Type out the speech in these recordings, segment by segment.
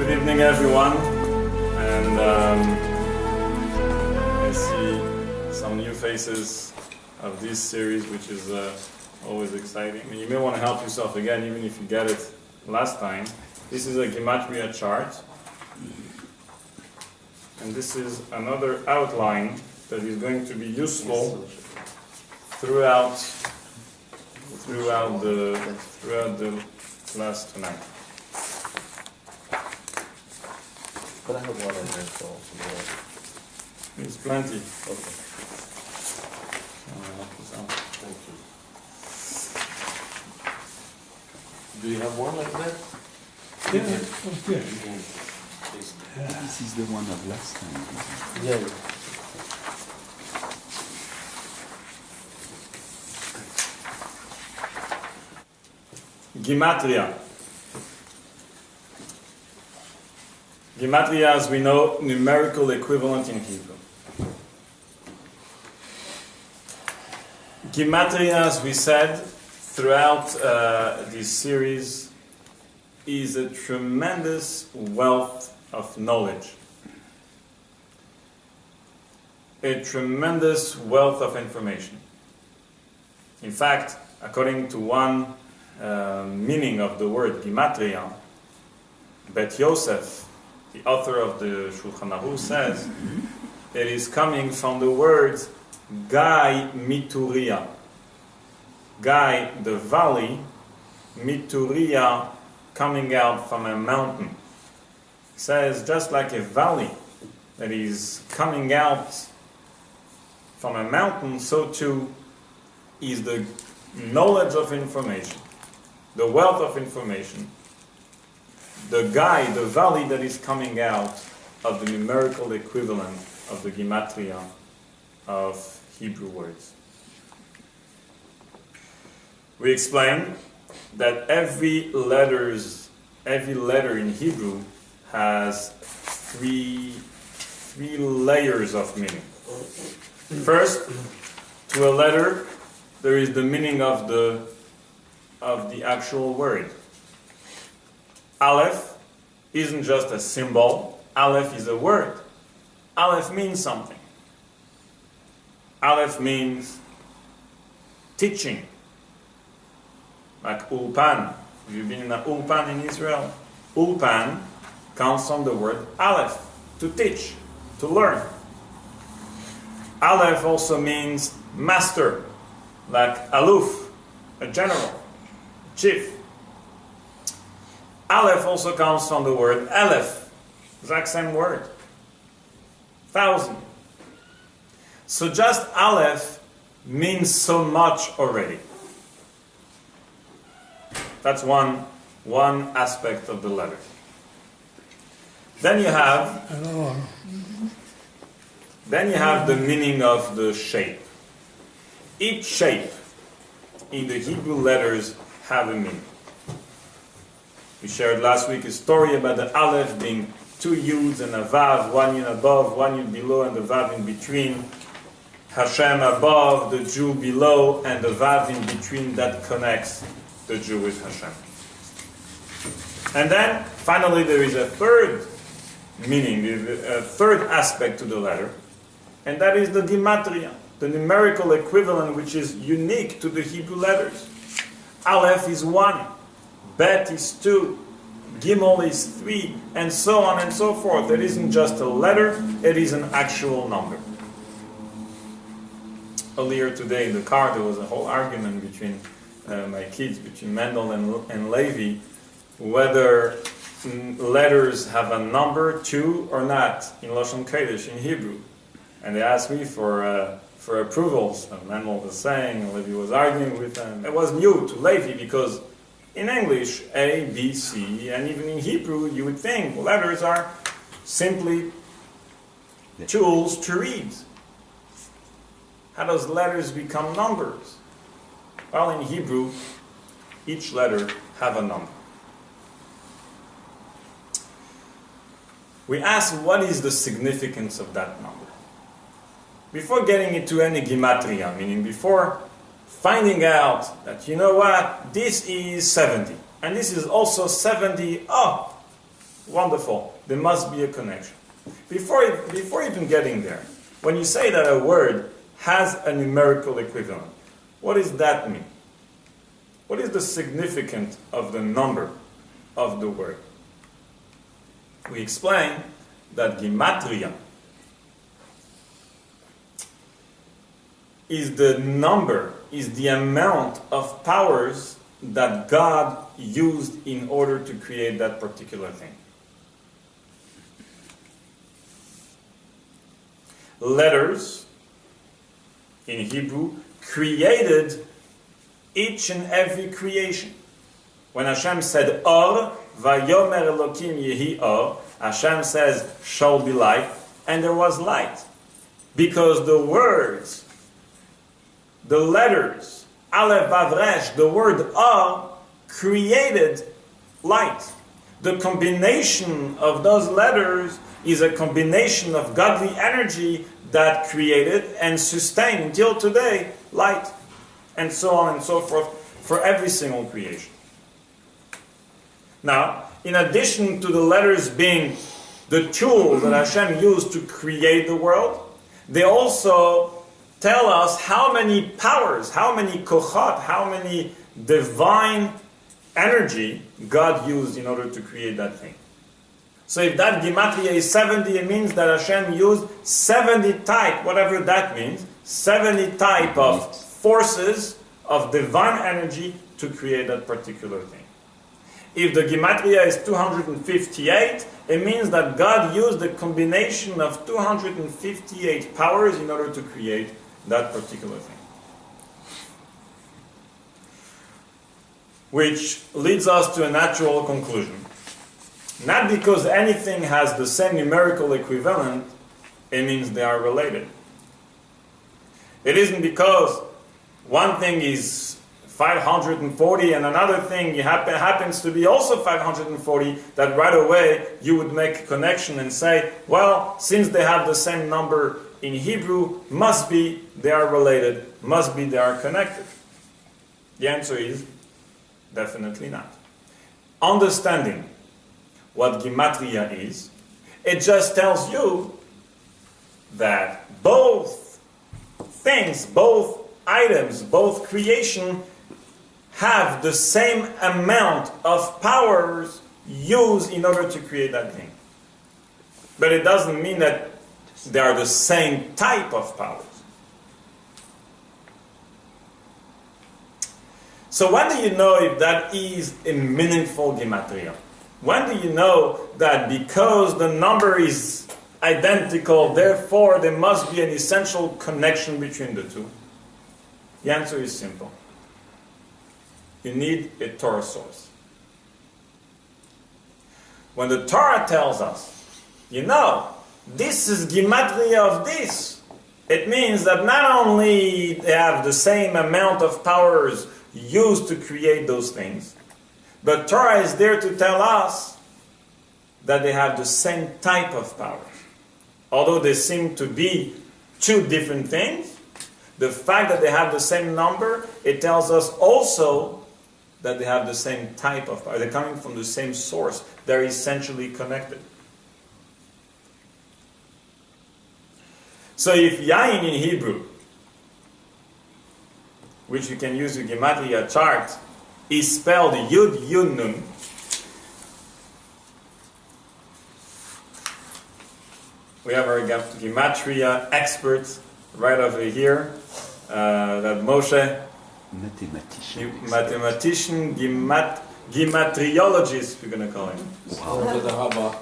Good evening, everyone, and I see some new faces of this series, which is always exciting. I mean, you may want to help yourself again, even if you get it last time. This is a Gematria chart, and this is another outline that is going to be useful throughout the class tonight. But I have one on there, so There's plenty. okay. Thank you. Do you have one like that? Yeah, okay. This is the one of last time. Yeah. Gematria. Gematria, as we know, numerical equivalent in Hebrew. Gematria, as we said, throughout this series, is a tremendous wealth of knowledge. A tremendous wealth of information. In fact, according to one meaning of the word Gematria, Bet Yosef, the author of the Shulchan Aruch, says it is coming from the word Gai Mituria. Gai, the valley, Mituria, coming out from a mountain. It says just like a valley that is coming out from a mountain, so too is the knowledge of information, the wealth of information, the Gai, the valley that is coming out of the numerical equivalent of the Gematria of Hebrew words. We explained that every letter in Hebrew has three layers of meaning. First, to a letter, there is the meaning of the actual word. Aleph isn't just a symbol. Aleph is a word. Aleph means something. Aleph means teaching. Like Ulpan. If you've been in an Ulpan in Israel, Ulpan comes from the word Aleph, to teach, to learn. Aleph also means master, like Aluf, a general, chief. Aleph also comes from the word Aleph, exact same word. 1,000. So just Aleph means so much already. That's one aspect of the letter. Then you have the meaning of the shape. Each shape in the Hebrew letters have a meaning. We shared last week a story about the Aleph being two Yuds and a Vav, one Yud above, one Yud below, and the Vav in between. Hashem above, the Jew below, and the Vav in between that connects the Jew with Hashem. And then, finally, there is a third meaning, a third aspect to the letter, and that is the Gematria, the numerical equivalent which is unique to the Hebrew letters. Aleph is 1, Bet is 2, Gimel is 3, and so on and so forth. It isn't just a letter, it is an actual number. Earlier today in the car there was a whole argument between my kids, between Mendel and Levi, whether letters have a number 2 or not in Lashon Kodesh, in Hebrew. And they asked me for approvals. And Mendel was saying, and Levi was arguing with them. It was new to Levi because in English, A, B, C, and even in Hebrew, you would think letters are simply tools to read. How does letters become numbers? Well, in Hebrew, each letter have a number. We ask, what is the significance of that number? Before getting into any Gematria, meaning before finding out that, you know what, this is 70, and this is also 70, oh, Wonderful. There must be a connection. Before even getting there, when you say that a word has a numerical equivalent, what does that mean? What is the significance of the number of the word? We explain that Gematria is the number, is the amount of powers that God used in order to create that particular thing. Letters, in Hebrew, created each and every creation. When Hashem said, Or, Vayomer Elokim Yehi Or, Hashem says, shall be light, and there was light. Because the words, the letters, Aleph, Vav, Resh, the word Or, created light. The combination of those letters is a combination of godly energy that created and sustained until today light, and so on and so forth for every single creation. Now, in addition to the letters being the tools that Hashem used to create the world, they also tell us how many powers, how many kochot, how many divine energy God used in order to create that thing. So if that Gematria is 70, it means that Hashem used 70 type, whatever that means, 70 type of forces of divine energy to create that particular thing. If the Gematria is 258, it means that God used a combination of 258 powers in order to create that particular thing. Which leads us to a natural conclusion. Not because anything has the same numerical equivalent, it means they are related. It isn't because one thing is 540 and another thing happens to be also 540 that right away you would make a connection and say, well, since they have the same number in Hebrew, must be they are related, must be they are connected. The answer is definitely not. Understanding what Gematria is, it just tells you that both things, both items, both creation have the same amount of powers used in order to create that thing. But it doesn't mean that they are the same type of powers. So when do you know if that is a meaningful Gematria? When do you know that because the number is identical, therefore there must be an essential connection between the two? The answer is simple. You need a Torah source. When the Torah tells us, you know, this is Gematria of this, it means that not only they have the same amount of powers used to create those things, but Torah is there to tell us that they have the same type of powers. Although they seem to be two different things, the fact that they have the same number, it tells us also that they have the same type of power. They're coming from the same source. They're essentially connected. So if Yain in Hebrew, which you can use a Gematria chart, is spelled Yud Yud Nun, we have our Gematria expert right over here, that Moshe, mathematician, gematriologist, we're going to call him. Wow.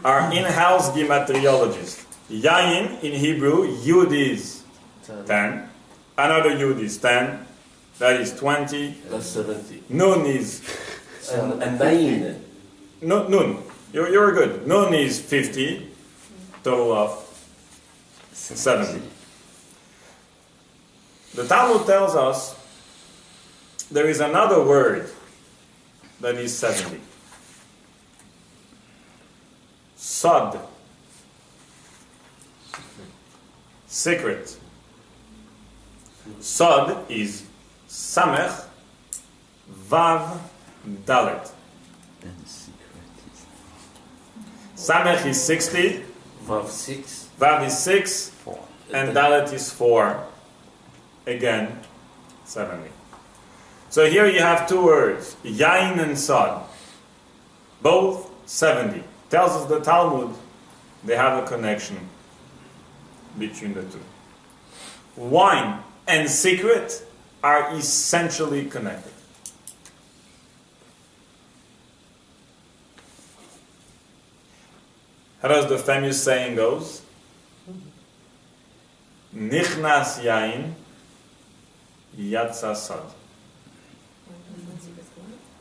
Our in-house gematriologist. Yain in Hebrew, Yud is 10. Another Yud is 10. That is 20. That's 70. Nun is... And Nain. Nun. You're good. Nun is 50. Total of 70. The Talmud tells us there is another word that is 70. Sod. Secret. Sod is Samech Vav Dalet. Then secret is Samech is 60, Vav 6. Vav is 6, 4. and Dalet is 4. Again, 70. So here you have two words, Yain and Sod. Both 70. Tells us the Talmud, they have a connection between the two. Wine and secret are essentially connected. How does the famous saying goes? Nichnas yain, yatsa sad.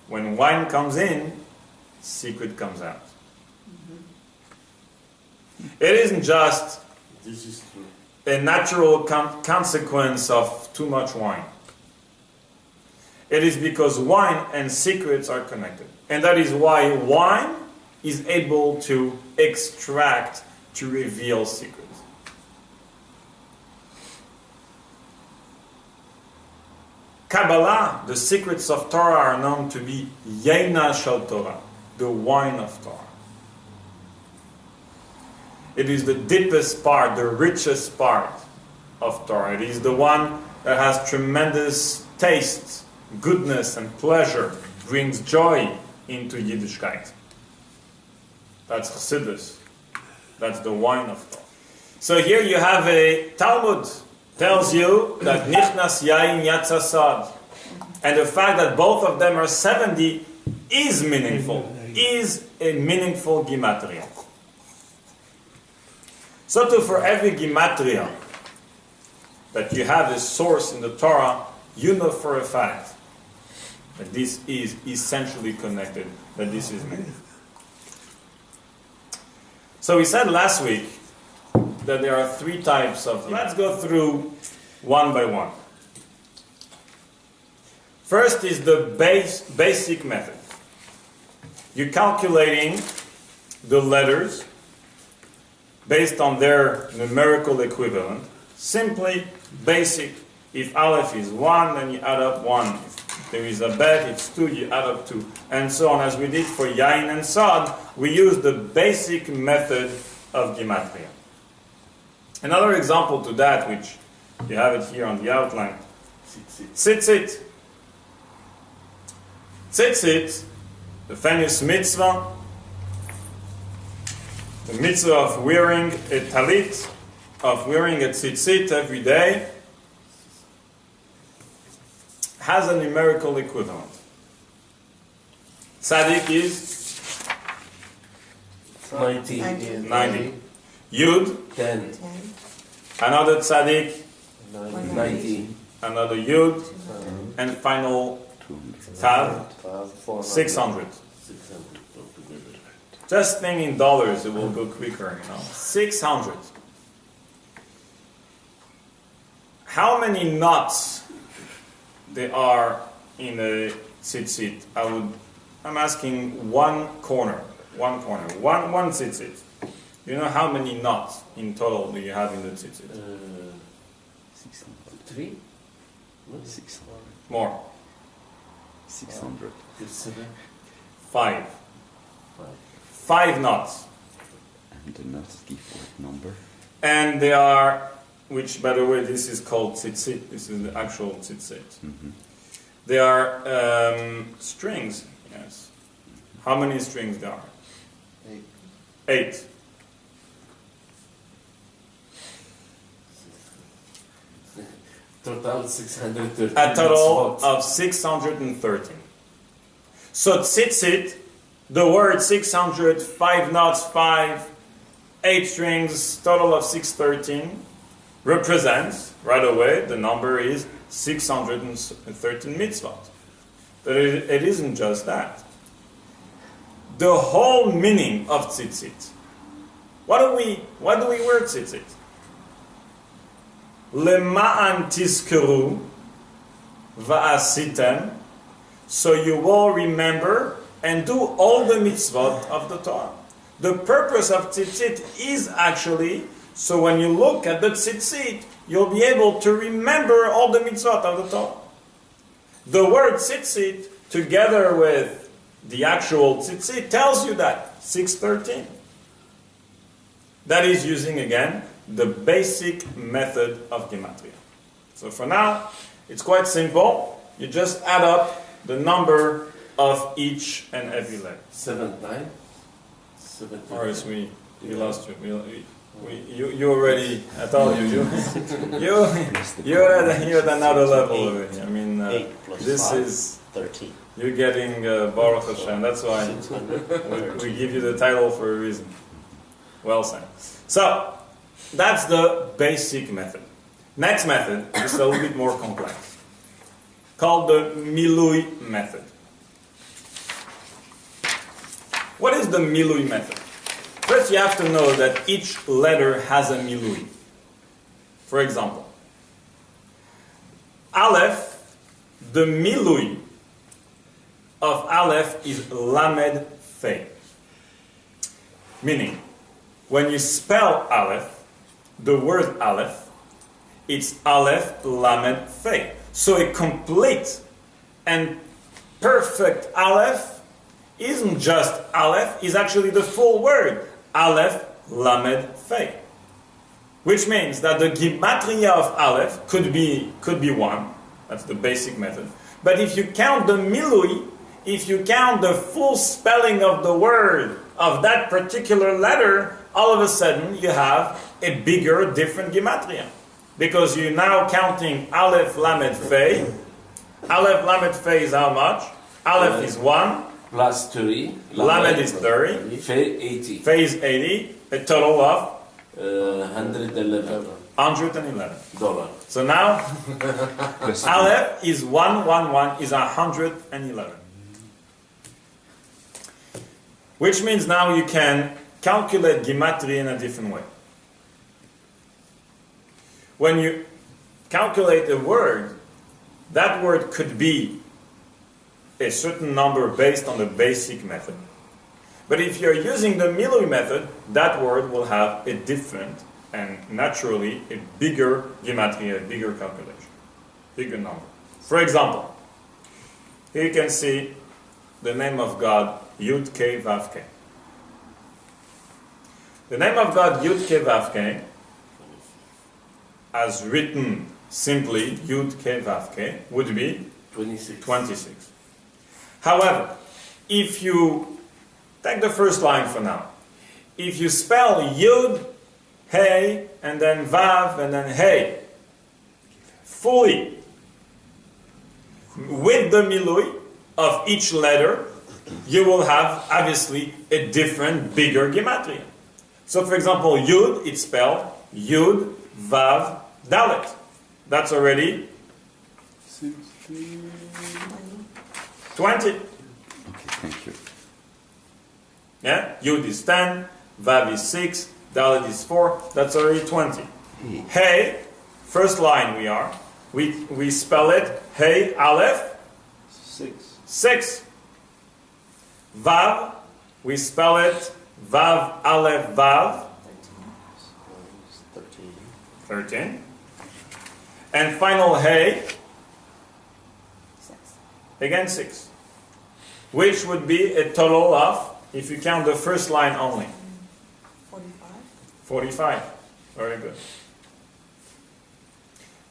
When wine comes in, secret comes out. It isn't just This is true. a natural consequence of too much wine. It is because wine and secrets are connected. And that is why wine is able to extract, to reveal secrets. Kabbalah, the secrets of Torah are known to be Yaina Shel Torah, the wine of Torah. It is the deepest part, the richest part of Torah. It is the one that has tremendous taste, goodness, and pleasure, brings joy into Yiddishkeit. That's Chassidus. That's the wine of Torah. So here you have a Talmud tells you that Nichnas Yain Yatsa Sad. And the fact that both of them are 70 is meaningful, is a meaningful Gematria. So too, for every Gematria that you have a source in the Torah, you know for a fact that this is essentially connected, that this is meaningful. So we said last week that there are three types of... Let's go through one by one. First is the basic method. You're calculating the letters based on their numerical equivalent. Simply basic. If Aleph is 1, then you add up 1. If there is a Bet, it's 2, you add up 2. And so on. As we did for Yain and Sod, we use the basic method of Gematria. Another example to that, which you have it here on the outline. Tzitzit. Tzitzit, the famous mitzvah, the mitzvah of wearing a talit, of wearing a tzitzit every day, has a numerical equivalent. Tzaddik is 90. 90. Yud, 10. another tzaddik, 90. another yud, and final tav, 600. 600 altogether. Just think in dollars, it will go quicker, 600. How many knots there are in a tzitzit? I'm asking one tzitzit. You know how many knots in total do you have in the tzitzit? 600. 3? 600. More. 600. 7? 5. 5. 5 knots. And the nuts give what number? And they are, which by the way, this is called tzitzit. This is the actual tzitzit. Mm-hmm. They are strings, yes. How many strings there are? 8. Total 613. A total of 613. So tzitzit, the word 600, 5 knots, 5, 8 strings, total of 613, represents, right away, the number is 613 mitzvot. But it isn't just that. The whole meaning of tzitzit. Why do we wear tzitzit? Lema'an tizkeru va'asitem, so you will remember and do all the mitzvot of the Torah. The purpose of tzitzit is actually, so when you look at the tzitzit, you'll be able to remember all the mitzvot of the Torah. The word tzitzit, together with the actual tzitzit tells you that, 613. That is using, again, the basic method of Gematria. So for now, it's quite simple. You just add up the number of each and every letter. 7 times. 7 Morris, we lost you. You already, I told you, you're at another level already. I mean, 8 plus this 5, is, 13. you're getting Baruch Hashem. That's why 600. we give you the title for a reason. Well said. So, that's the basic method. Next method is a little bit more complex, called the Milui method. What is the Milui method? First, you have to know that each letter has a Milui. For example, Aleph, the Milui of Aleph is Lamed Fei. Meaning, when you spell Aleph, the word Aleph, it's Aleph Lamed Fei. So a complete and perfect Aleph isn't just Aleph, it's actually the full word. Aleph Lamed Fei. Which means that the Gematria of Aleph could be 1. That's the basic method. But if you count the Milui, if you count the full spelling of the word of that particular letter, all of a sudden you have a bigger, different Gematria. Because you're now counting Aleph Lamed Fei. Aleph Lamed Fei is how much? Aleph is 1. Plus 30. Lamed is 30. Fei 80. Fei is 80. A total of 111 $111. So now, Aleph is 111 is 111. Which means now you can calculate Gematria in a different way. When you calculate a word, that word could be a certain number based on the basic method. But if you're using the Milui method, that word will have a different and naturally a bigger Gematria, a bigger calculation, bigger number. For example, here you can see the name of God, Yud Ke Vav Ke. The name of God, Yud Ke Vav Ke, as written simply, Yud Ke Vav Ke, would be 26. However, if you take the first line for now, if you spell Yud, Hey, and then Vav, and then Hey, fully, with the Milui of each letter, you will have, obviously, a different, bigger Gematria. So, for example, Yud, it's spelled Yud, Vav, Dalet. That's already 20. Okay, thank you. Yeah? Yud is 10, Vav is 6, Dalet is 4. That's already 20. Hey, first line we spell it Hey, Aleph, 6. Vav, we spell it Vav, Aleph, Vav, 13. And final Hey, again 6. Which would be a total of, if you count the first line only, 45. Very good.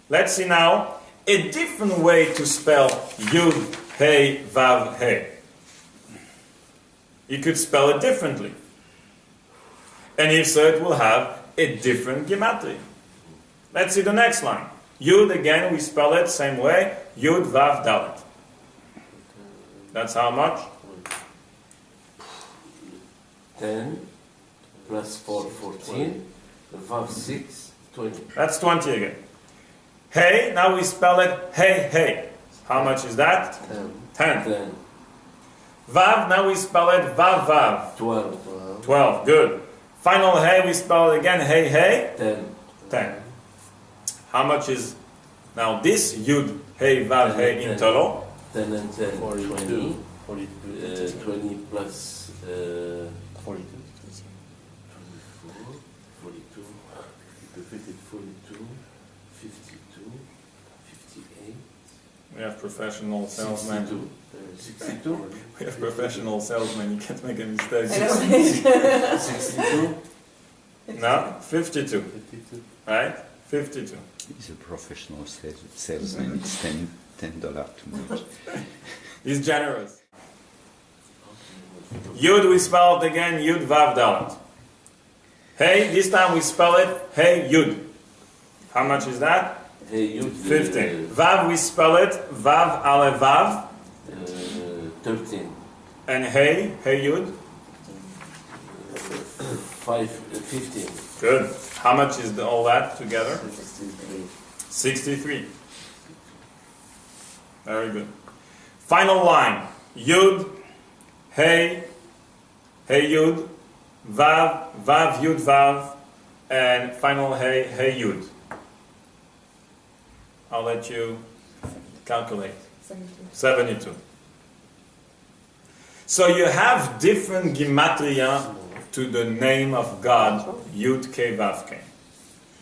Let's see now a different way to spell Yud, Hey, Vav, Hey. You could spell it differently. And if so, it will have a different Gematria. Let's see the next line. Yud, again, we spell it same way. Yud, Vav, Dalet. That's how much? 10 plus 4, 14. Vav 6, 20. That's 20 again. Hey, now we spell it Hey, Hey. How much is that? 10. 10. Vav, now we spell it Vav, Vav. 12. 12, good. Final Hey, we spell it again Hey, Hey. 10. 10. How much is now this Yud, Hey, Vav, Hey in total? 10 and 10, 20. 42. 20 plus 42. 44, 42, 42, 52, 58. We have professional salesmen. 62. 62? We have professional salesmen, you can't make a mistake. I know. 62? No, 52, 52. right? 52. He's a professional salesman. It's $10 too much. He's generous. Yud, we spell it again, Yud Vav Dalet. Hey, this time we spell it, hey, Yud. How much is that? Hey, you. 15. Vav, we spell it, Vav Ale Vav. 13. And hey, hey, Yud. 15. Good. How much is all that together? 63. 63. Very good. Final line. Yud, hey, hey, Yud. Vav, Vav, Yud, Vav. And final hey, hey, Yud. I'll let you calculate. 72. So you have different gematria to the name of God, Yud Ke Vav Ke.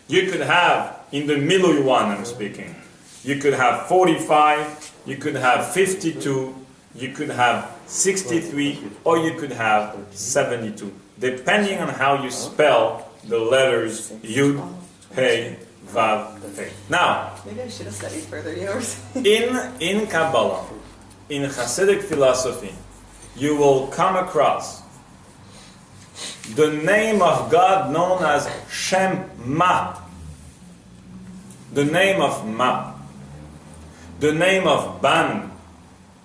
You could have, in the Milui one I'm speaking, you could have 45, you could have 52, you could have 63, or you could have 72, depending on how you spell the letters Yud, He, Vav, He. Now, Maybe I should have studied further yours. in Kabbalah, in Hasidic philosophy, you will come across the name of God known as Shem Ma, the name of Ma, the name of Ban,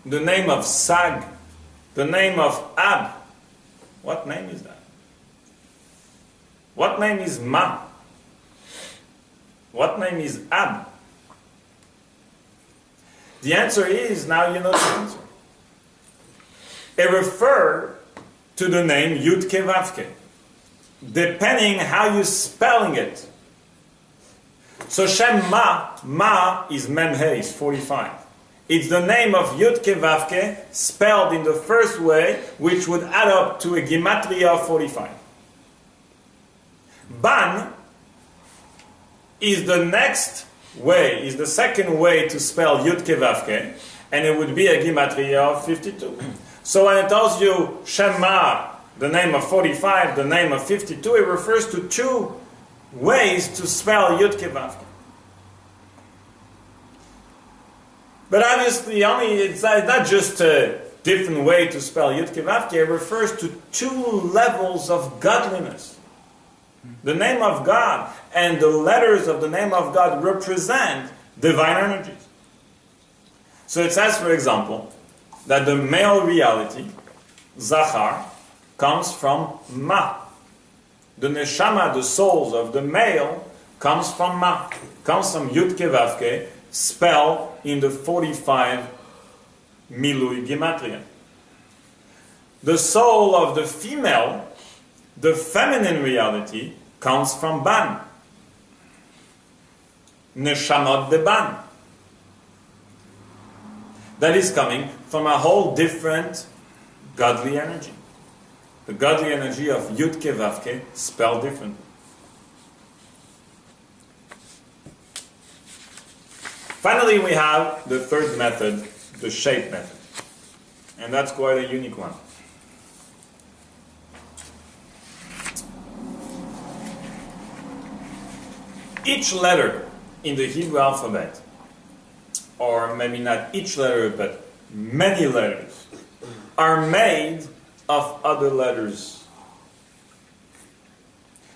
the name of Sag, the name of Ab. What name is that? What name is Ma? What name is Ab? The answer is, now you know the answer. It refers to the name Yud Ke Vav Ke, depending how you're spelling it. So Shem Ma, Ma is Mem He, is 45. It's the name of Yud Ke Vav Ke spelled in the first way, which would add up to a gematria of 45. Ban is the next way, is the second way to spell Yud Ke Vav Ke, and it would be a gematria of 52. So when it tells you Shema, the name of 45, the name of 52, it refers to two ways to spell Yud Ke Vav Ke. But obviously, it's not just a different way to spell Yud Ke Vav Ke, it refers to two levels of godliness. The name of God and the letters of the name of God represent divine energies. So it says, for example, that the male reality, Zachar, comes from Ma. The neshama, the souls of the male, comes from Ma, comes from Yud Ke Vav Ke, spelled in the 45 Milui Gematria. The soul of the female, the feminine reality, comes from Ban. Neshamot de Ban. That is coming from a whole different godly energy. The godly energy of Yud Ke Vav Ke spelled differently. Finally, we have the third method, the shape method. And that's quite a unique one. Each letter in the Hebrew alphabet, or maybe not each letter, but many letters, are made of other letters.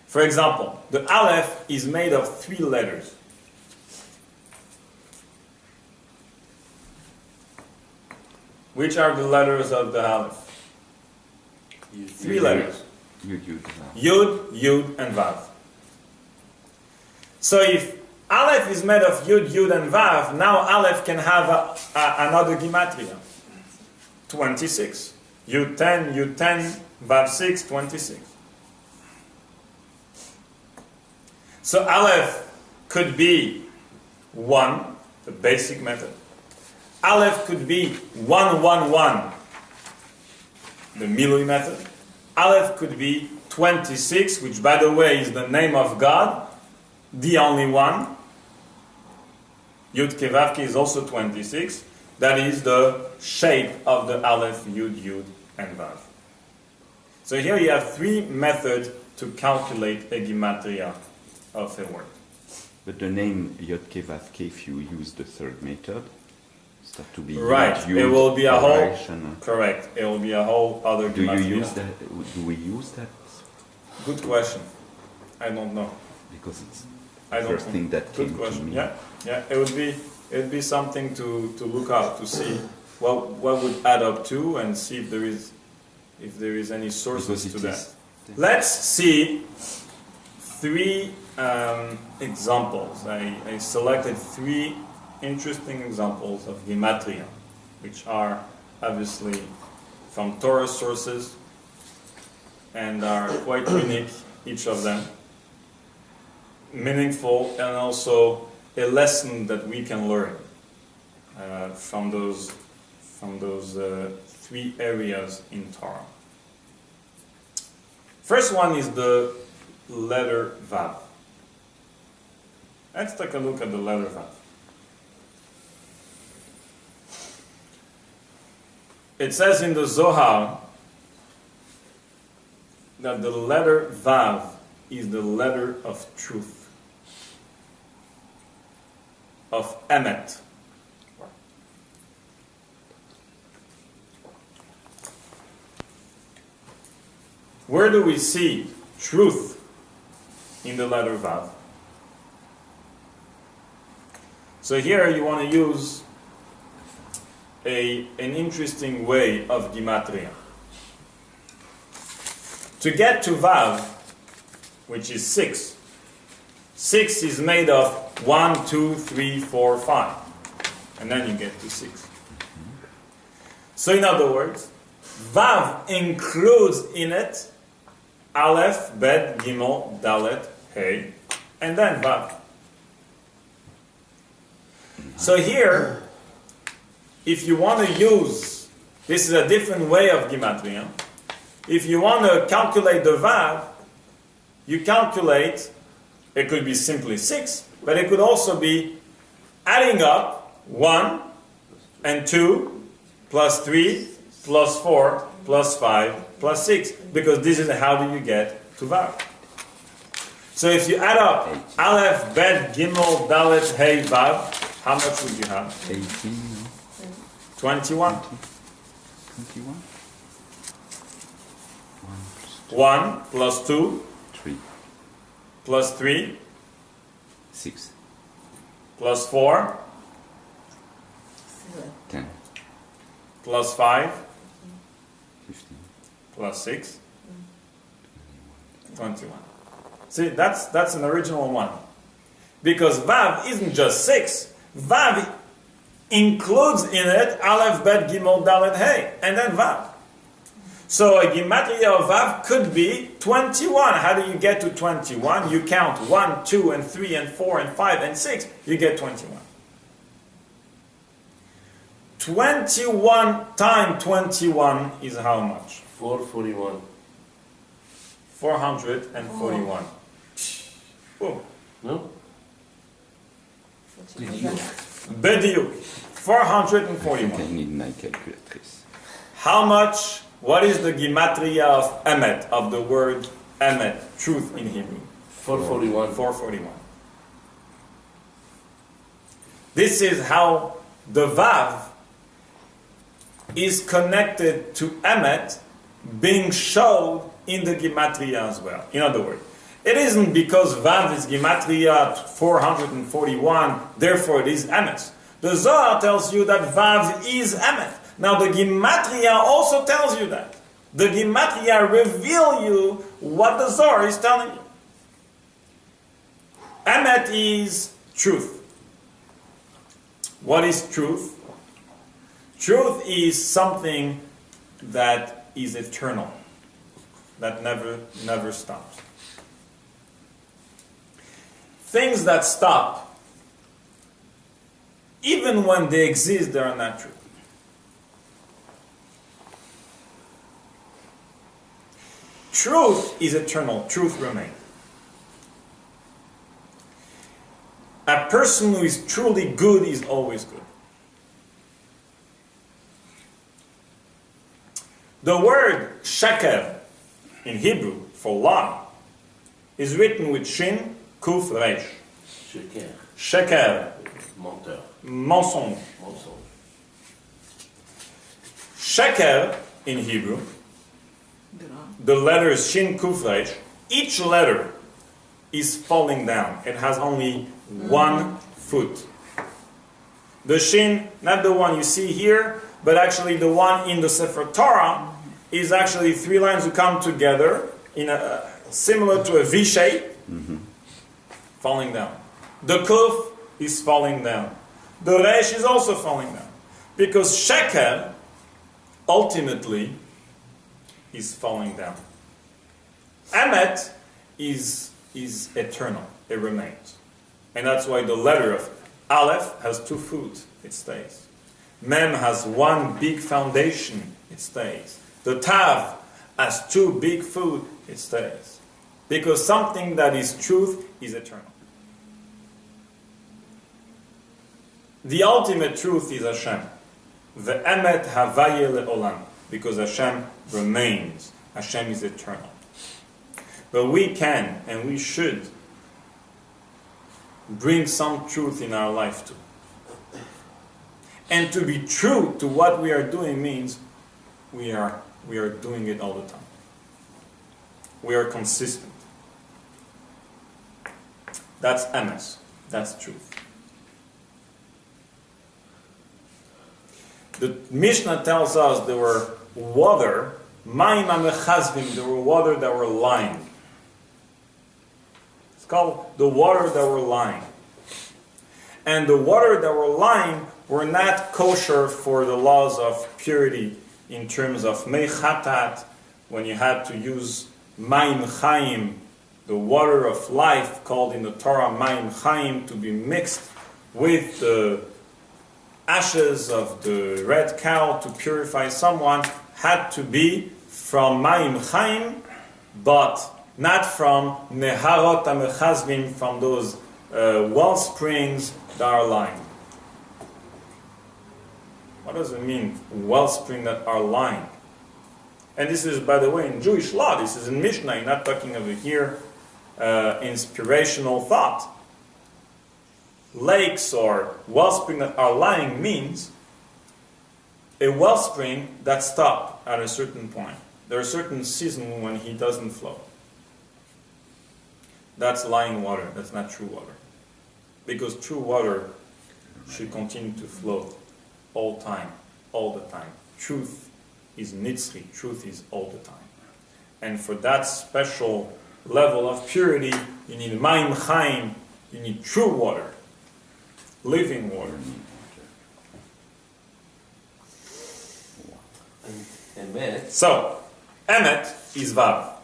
For example, the Aleph is made of 3 letters. Which are the letters of the Aleph? 3 letters. Yud, Yud, and Vav. So if Aleph is made of Yud, Yud, and Vav, now Aleph can have another gematria. 26. Yud 10, Yud 10, Vav 6, 26. So Aleph could be 1, the basic method. Aleph could be 1, 1, 1, the Milui method. Aleph could be 26, which by the way is the name of God, the only one. Yud Ke Vav Ke is also 26. That is the shape of the Aleph, Yud, Yud, and Vav. So here you have three methods to calculate a gematria of a word. But the name Yod-Ke Vav-Ke, if you use the third method, start to be Right, Yud, it will be a whole, operation. correct, it will be a whole other Do you gematria. use that? Do we use that? Good question. I don't know. Because it's I the don't first know. thing that Good came to question. me. Yeah, it would be something to look out, to see what would add up to, and see if there is any sources Because to it that. is- Let's see three examples. I selected three interesting examples of gematria, which are obviously from Torah sources and are quite unique, each of them, meaningful, and also a lesson that we can learn from those three areas in Torah. First one is the letter Vav. Let's take a look at the letter Vav. It says in the Zohar that the letter Vav is the letter of truth, of Emet. Where do we see truth in the letter Vav? So here you want to use an interesting way of gematria. To get to Vav, which is 6, 6 is made of 1, 2, 3, 4, 5. And then you get to 6. So in other words, Vav includes in it Aleph, Bet, Gimel, Dalet, Hey, and then Vav. So here, if you want to use, this is a different way of gematria. If you want to calculate the Vav, you calculate, it could be simply 6, but it could also be adding up 1 and 2 plus 3 plus 4 plus 5 plus 6, because this is how do you get to Vav. So if you add up Aleph, Bet, Gimel, Dalet, Hey, Vav, how much would you have? 18, no? 21. 21? 1 plus 2 3, plus 3 6, plus 4 10, plus 5 15, plus 6 21. See, that's an original one. Because Vav isn't just 6. Vav includes in it Aleph, Bet, Gimel, Dalet, Hey, and then Vav. So a gematria of Vav could be 21. How do you get to 21? You count 1, 2, and 3, and 4, and 5, and 6. You get 21. 21 times 21 is how much? 441. 441. Oh. No? Bediuk. I think 441. I need my calculatrice. How much, what is the gematria of Emet, of the word Emet, truth in Hebrew? 441. 441. This is how the Vav is connected to Emet being shown in the gematria as well. In other words, it isn't because Vav is gematria 441, therefore it is Emet. The Zohar tells you that Vav is Emet. Now the gematria also tells you that. The gematria reveal you what the Zohar is telling you. Emet is truth. What is truth? Truth is something that is eternal, that never stops. Things that stop, even when they exist, they are not true. Truth is eternal. Truth remains. A person who is truly good is always good. The word sheker in Hebrew for lie is written with shin, kuf, resh. Sheker. Sheker, Menteur. mensonge. Mensonge. Sheker in Hebrew, the letters shin, kuf, resh, each letter is falling down. It has only one foot. The shin, not the one you see here, but actually the one in the Sefer Torah, is actually three lines who come together in a similar to a V shape, falling down. The kuf is falling down. The resh is also falling down, because sheker ultimately is falling down. Emet is eternal; it remains, and that's why the letter of Aleph has 2 foot; it stays. Mem has one big foundation; it stays. The Tav has 2 big foot; it stays, because something that is truth is eternal. The ultimate truth is Hashem. The Emet Havaye Le'olam, because Hashem remains. Hashem is eternal. But we can and we should bring some truth in our life too. And to be true to what we are doing means we are doing it all the time. We are consistent. That's emes. That's truth. The Mishnah tells us there were water, mayim amechazvim, there were water that were lying. It's called the water that were lying. And the water that were lying were not kosher for the laws of purity in terms of mei chatat, when you had to use mayim chaim, the water of life called in the Torah mayim chaim, to be mixed with the ashes of the red cow to purify someone, had to be from mayim chaim, but not from neharot amechazvim, from those well springs that are lying. What does it mean, wellspring that are lying? And this is, by the way, in Jewish law. This is in Mishnah. You're not talking over here inspirational thought. Lakes or wellspring that are lying means a wellspring that stopped at a certain point. There are certain seasons when he doesn't flow. That's lying water. That's not true water. Because true water should continue to flow all time, all the time. Truth is nitzri. Truth is all the time. And for that special level of purity, you need mayim chaim. You need true water, living water. And emet. So, emet is vav.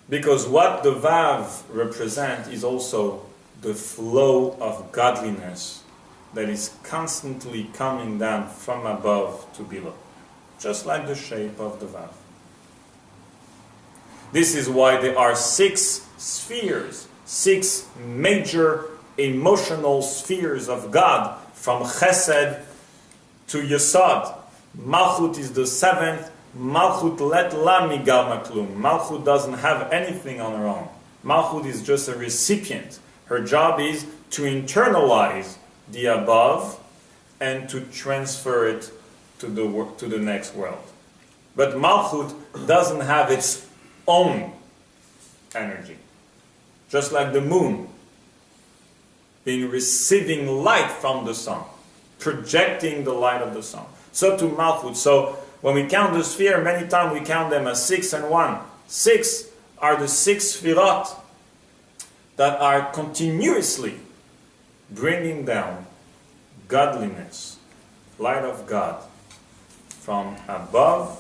Because what the vav represents is also the flow of godliness that is constantly coming down from above to below. Just like the shape of the vav. This is why there are 6 spheres, 6 major emotional spheres of God, from Chesed to Yesod. Malchut is the 7th. Malchut let la migal maklum. Malchut doesn't have anything on her own. Malchut is just a recipient. Her job is to internalize the above and to transfer it to the next world. But Malchut doesn't have its own energy. Just like the moon being receiving light from the sun, projecting the light of the sun. So to Malchut. So when we count the sphere, many times we count them as 6 and 1. 6 are the 6 sphirot that are continuously bringing down godliness, light of God, from above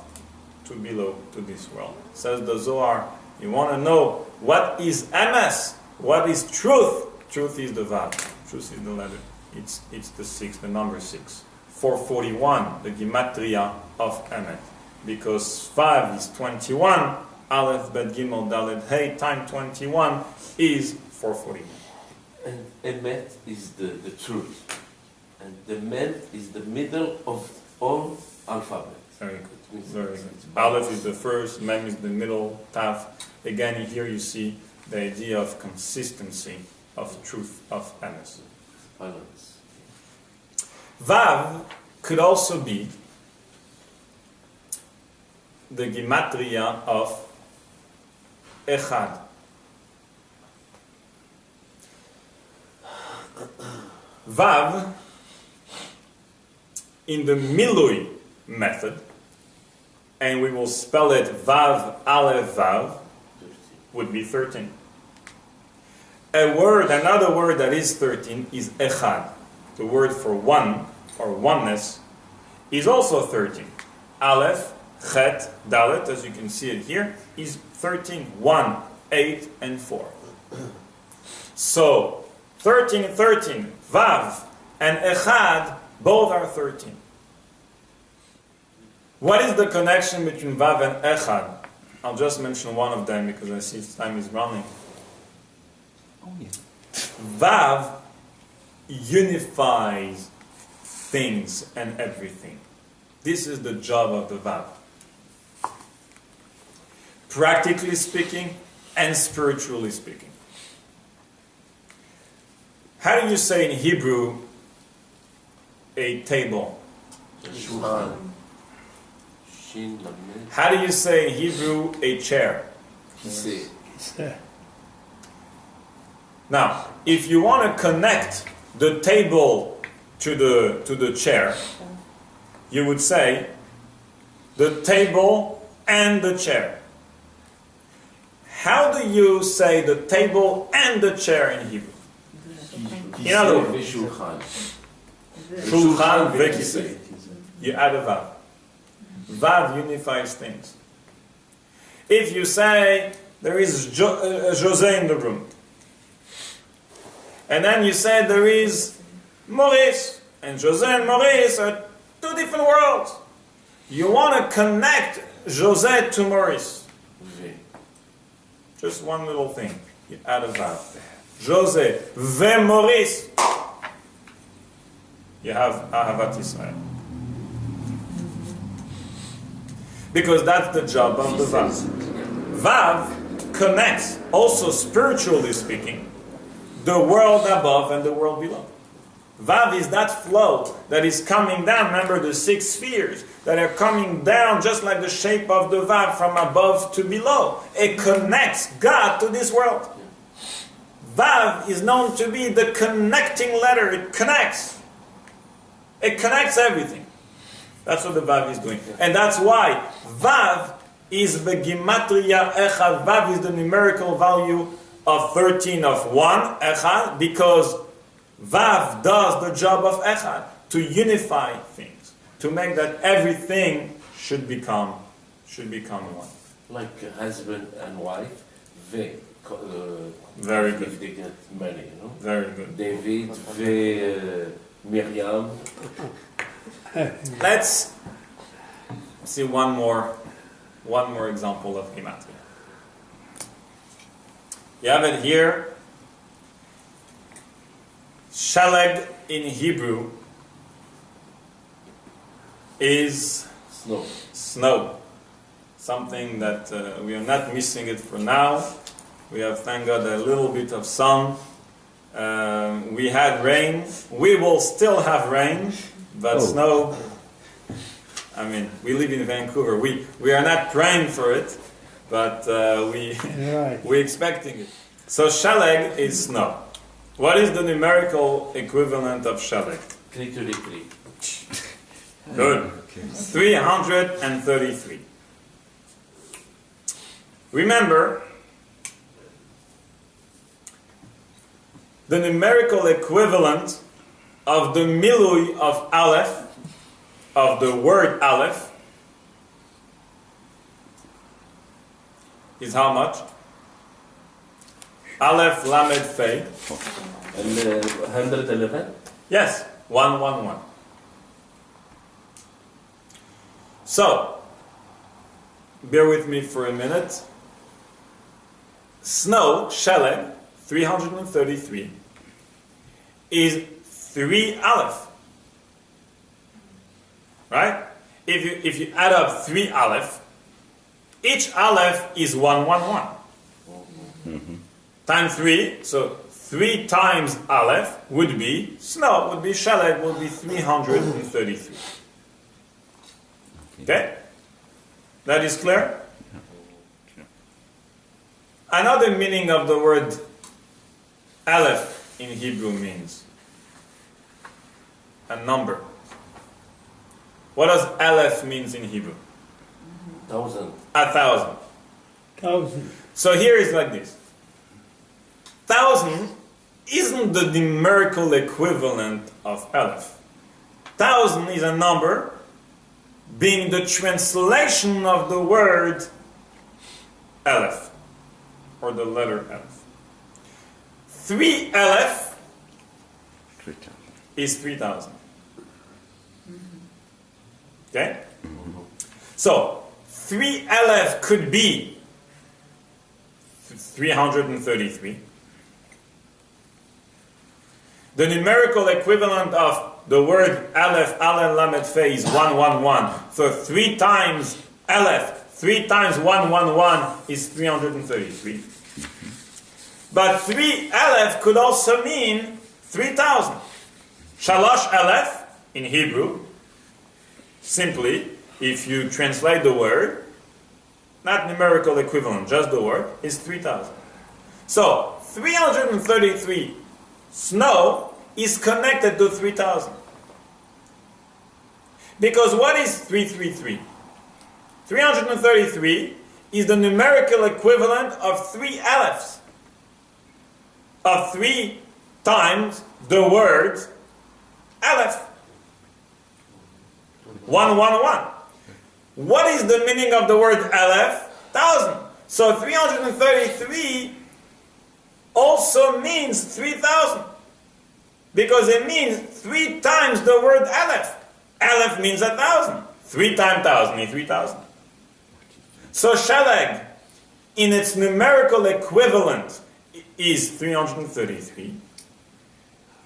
to below to this world. Says the Zohar, you want to know what is emes, what is truth? Truth is the vav. Truth is the letter. It's the 6, the number 6. 441, the Gematria of emet. Because 5 is 21, Aleph, Bet, Gimel, Dalet, Hey, time 21 is 441. And emet is the truth. And the men is the middle of all alphabets. Very good. Very good. Aleph is the first, Mem is the middle, Tav. Again, here you see the idea of consistency, of truth, of emes. Balance. Vav could also be the Gematria of Echad. Vav, in the Milui method, and we will spell it Vav Aleph Vav, would be 13. Another word that is 13 is Echad. The word for one, or oneness, is also 13. Aleph, Chet, Dalet, as you can see it here, is 13. 1, 8, and 4. So, 13, Vav, and Echad, both are 13. What is the connection between Vav and Echad? I'll just mention one of them because I see time is running. Oh, yeah. Vav unifies things and everything. This is the job of the Vav. Practically speaking and spiritually speaking. How do you say in Hebrew a table? Shulchan. Shin Lamed. How do you say in Hebrew a chair? Kiseh. Now, if you want to connect the table to the chair, you would say the table and the chair. How do you say the table and the chair in Hebrew? In other words, Shulchan. Shulchan vekiseh. You add a vav. Vav unifies things. If you say there is José in the room, and then you say there is Maurice, and José and Maurice are two different worlds. You want to connect José to Maurice. Just one little thing. You add a vav. José ve Maurice. You have Ahavat Israel. Because that's the job of the Vav. Vav connects, also spiritually speaking, the world above and the world below. Vav is that flow that is coming down. Remember the 6 spheres that are coming down just like the shape of the Vav from above to below. It connects God to this world. Vav is known to be the connecting letter. It connects. It connects everything. That's what the Vav is doing. And that's why Vav is the Gematria Echad. Vav is the numerical value of 13 of 1, Echad, because Vav does the job of Echad, to unify things, to make that everything should become one. Like husband and wife, Very good. if they get married, you know. Very good. David, Miriam. Let's see one more example of Gematria. You have it here. Shaleg in Hebrew is snow. Something that we are not missing it for now. We have, thank God, a little bit of sun. We had rain. We will still have rain, but snow. I mean, we live in Vancouver. We are not praying for it, but we're expecting it. So Shaleg is snow. What is the numerical equivalent of Shaleg? 333. Good. 333. Remember, the numerical equivalent of the milui of Aleph, of the word Aleph, is how much? Aleph Lamed Fei. And 111? Yes, 111. So, bear with me for a minute. Snow, Shaleg, 333, is 3 Aleph. Right? if you add up 3 aleph, each aleph is 111. Times 3, so 3 times aleph would be snow, would be sheleg, would be 333. Okay? That is clear? Another meaning of the word aleph in Hebrew means a number. What does aleph means in Hebrew? 1,000. 1,000. 1,000. So here is like this. 1,000 isn't the numerical equivalent of aleph. 1,000 is a number being the translation of the word aleph, or the letter aleph. 3 aleph 3,000. is 3,000. Okay? So 3 aleph could be 333. The numerical equivalent of the word aleph, aleph, lamed, fe is 111. So 3 times aleph, 3 times 111 is 333. But 3 aleph could also mean 3,000. Shalosh aleph in Hebrew, simply, if you translate the word, not numerical equivalent, just the word, is 3,000. So 333 snow is connected to 3,000. Because what is 333? 333 is the numerical equivalent of 3 alephs. Of 3 times the word aleph. 111. What is the meaning of the word aleph? 1,000. So 333 also means 3,000. Because it means 3 times the word aleph. Aleph means 1,000. 3 times 1,000 is 3,000. So shalag, in its numerical equivalent, is 333,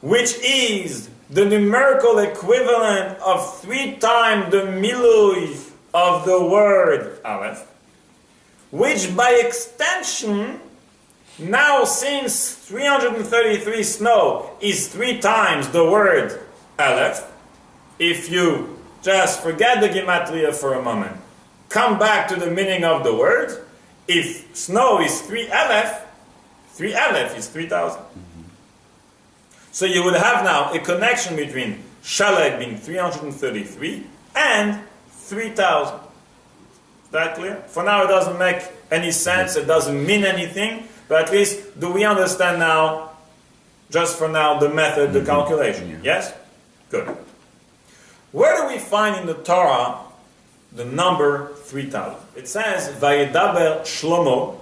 which is the numerical equivalent of 3 times the milui of the word aleph, which by extension, now since 333 snow is 3 times the word aleph, if you just forget the gematria for a moment, come back to the meaning of the word, if snow is 3 aleph is 3,000. So you would have now a connection between shaleg being 333 and 3,000. Is that clear? For now it doesn't make any sense, it doesn't mean anything, but at least do we understand now, just for now, the method, the calculation? Yes? Good. Where do we find in the Torah the number 3,000? It says, Vayedaber Shlomo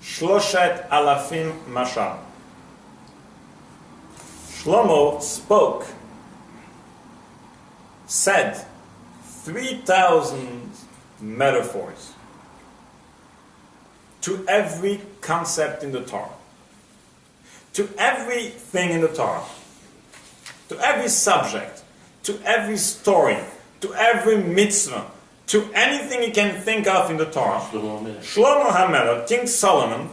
Shloshet Alafim Mashal. Shlomo spoke, said 3,000 metaphors to every concept in the Torah, to everything in the Torah, to every subject, to every story, to every mitzvah, to anything you can think of in the Torah. Shlomo HaMelech, King Solomon,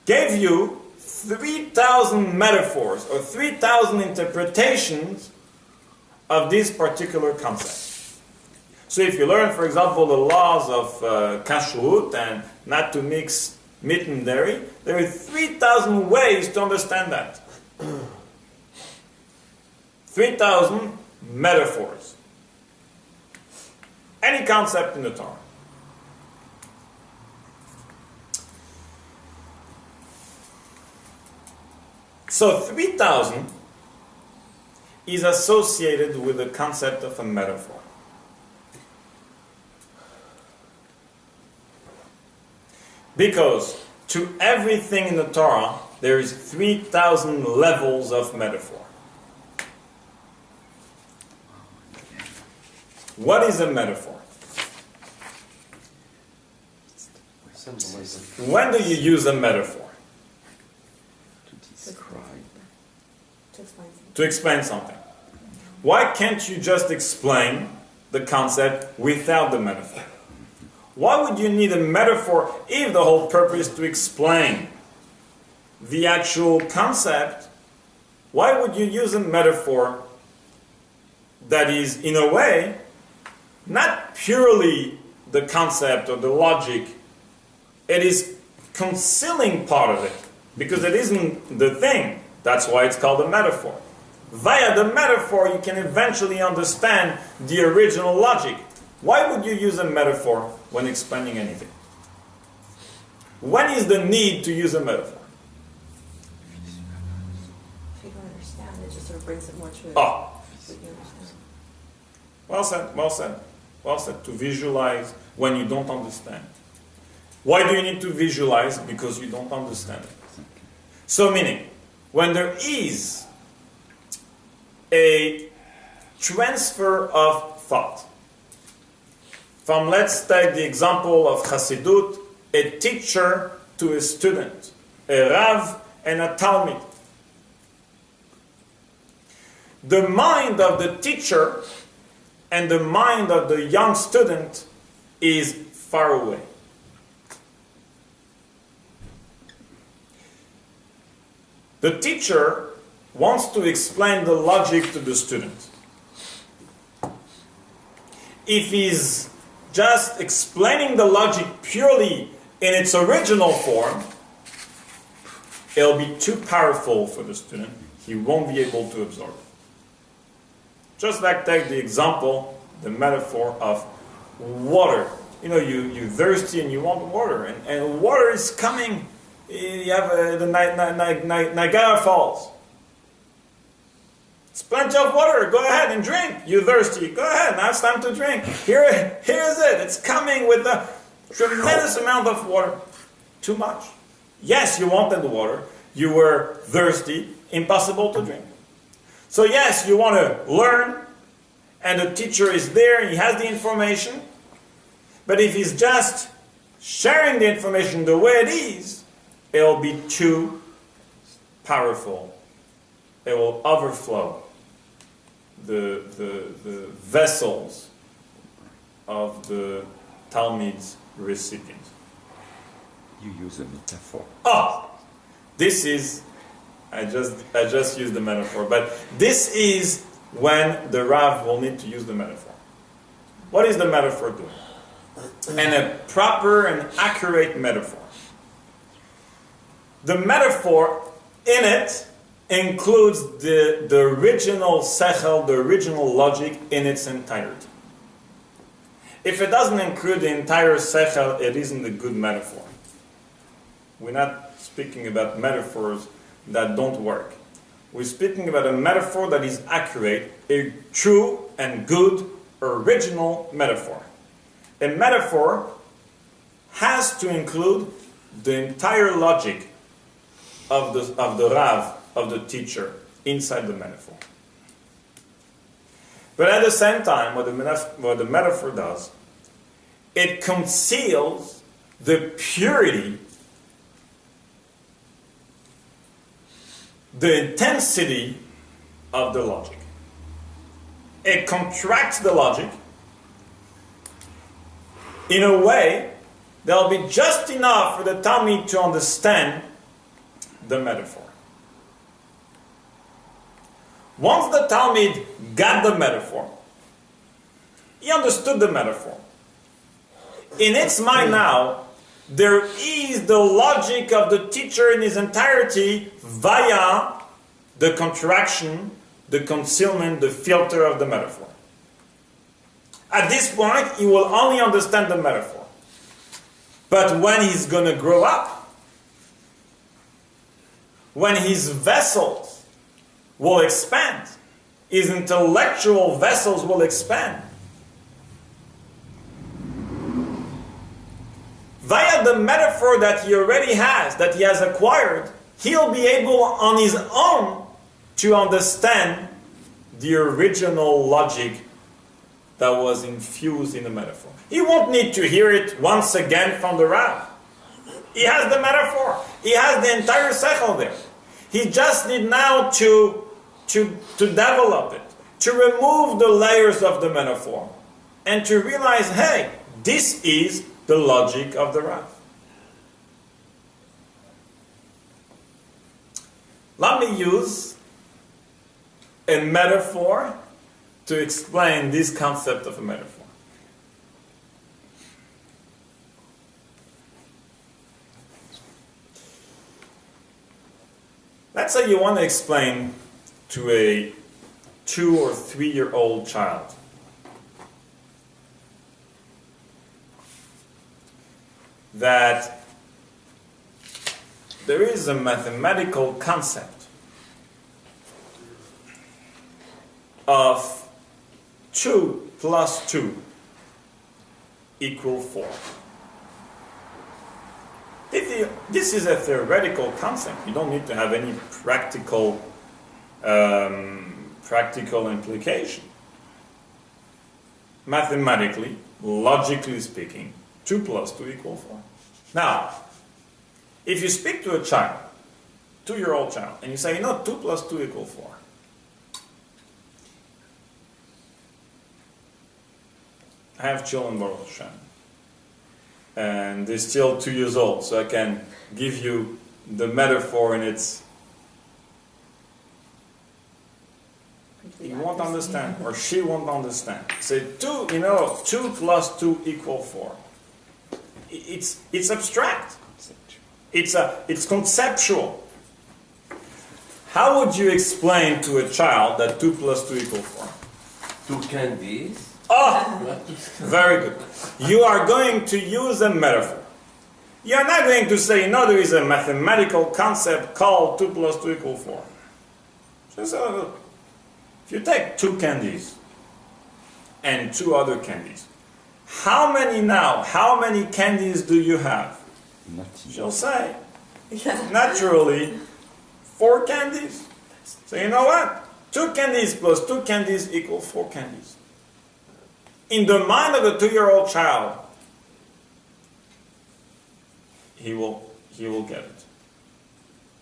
gave you 3,000 metaphors or 3,000 interpretations of this particular concept. So if you learn, for example, the laws of kashrut and not to mix meat and dairy, there are 3,000 ways to understand that. 3,000 metaphors. Any concept in the Torah. So 3,000 is associated with the concept of a metaphor. Because to everything in the Torah, there is 3,000 levels of metaphor. What is a metaphor? When do you use a metaphor? To describe. To explain something. To explain something. Why can't you just explain the concept without the metaphor? Why would you need a metaphor if the whole purpose is to explain the actual concept? Why would you use a metaphor that is, in a way, not purely the concept or the logic? It is concealing part of it, because it isn't the thing. That's why it's called a metaphor. Via the metaphor, you can eventually understand the original logic. Why would you use a metaphor when explaining anything? When is the need to use a metaphor? If you don't understand, it just sort of brings it more to Ah, what you understand. well said, well said. Well said, to visualize when you don't understand. Why do you need to visualize? Because you don't understand it. So meaning, when there is a transfer of thought, from, let's take the example of Chassidut, a teacher to a student, a Rav and a Talmid. The mind of the teacher and the mind of the young student is far away. The teacher wants to explain the logic to the student. If he's just explaining the logic purely in its original form, it'll be too powerful for the student. He won't be able to absorb it. Just like take the example, the metaphor of water. You know, you're thirsty and you want water, and water is coming. You have the Niagara Falls. It's plenty of water. Go ahead and drink. You're thirsty. Go ahead. Now it's time to drink. Here is it. It's coming with a tremendous amount of water. Too much. Yes, you wanted the water. You were thirsty. Impossible to drink. So yes, you want to learn, and the teacher is there, and he has the information. But if he's just sharing the information the way it is, it'll be too powerful. It will overflow the vessels of the Talmud's recipients. You use a metaphor. Oh, this is, I just used the metaphor, but this is when the Rav will need to use the metaphor. What is the metaphor doing? And a proper and accurate metaphor. The metaphor in it includes the original sechel, the original logic in its entirety. If it doesn't include the entire sechel, it isn't a good metaphor. We're not speaking about metaphors that don't work. We're speaking about a metaphor that is accurate, a true and good original metaphor. A metaphor has to include the entire logic of the Rav, of the teacher, inside the metaphor. But at the same time, what the metaphor does, it conceals the purity, the intensity of the logic. It contracts the logic in a way that will be just enough for the Talmud to understand the metaphor. Once the Talmud got the metaphor, he understood the metaphor. In its mind now, there is the logic of the teacher in his entirety via the contraction, the concealment, the filter of the metaphor. At this point, he will only understand the metaphor. But when he's going to grow up, when his vessels will expand, his intellectual vessels will expand, via the metaphor that he already has, that he has acquired, he'll be able on his own to understand the original logic that was infused in the metaphor. He won't need to hear it once again from the Rav. He has the metaphor. He has the entire sechel there. He just needs now to develop it, to remove the layers of the metaphor and to realize, hey, this is the logic of the Rav. Let me use a metaphor to explain this concept of a metaphor. Let's say you want to explain to a 2 or 3-year-old child that there is a mathematical concept of 2 plus 2 equal 4. This is a theoretical concept. You don't need to have any practical implication. Mathematically, logically speaking, 2 plus 2 equal 4. Now, if you speak to a child, 2-year-old child, and you say, 2 plus 2 equal 4. I have children, Baruch Hashem, and they're still 2 years old, so I can give you the metaphor in its... He won't understand, or she won't understand. Say 2 plus 2 equal 4. It's abstract. It's conceptual. How would you explain to a child that 2 plus 2 equal 4? 2 candies. Oh, very good. You are going to use a metaphor. You are not going to say, there is a mathematical concept called 2 plus 2 equal 4. So, if you take 2 candies and 2 other candies, how many candies do you have? She'll say, naturally, 4 candies. So you know what? 2 candies plus 2 candies equal 4 candies. In the mind of a 2-year-old child, he will get it.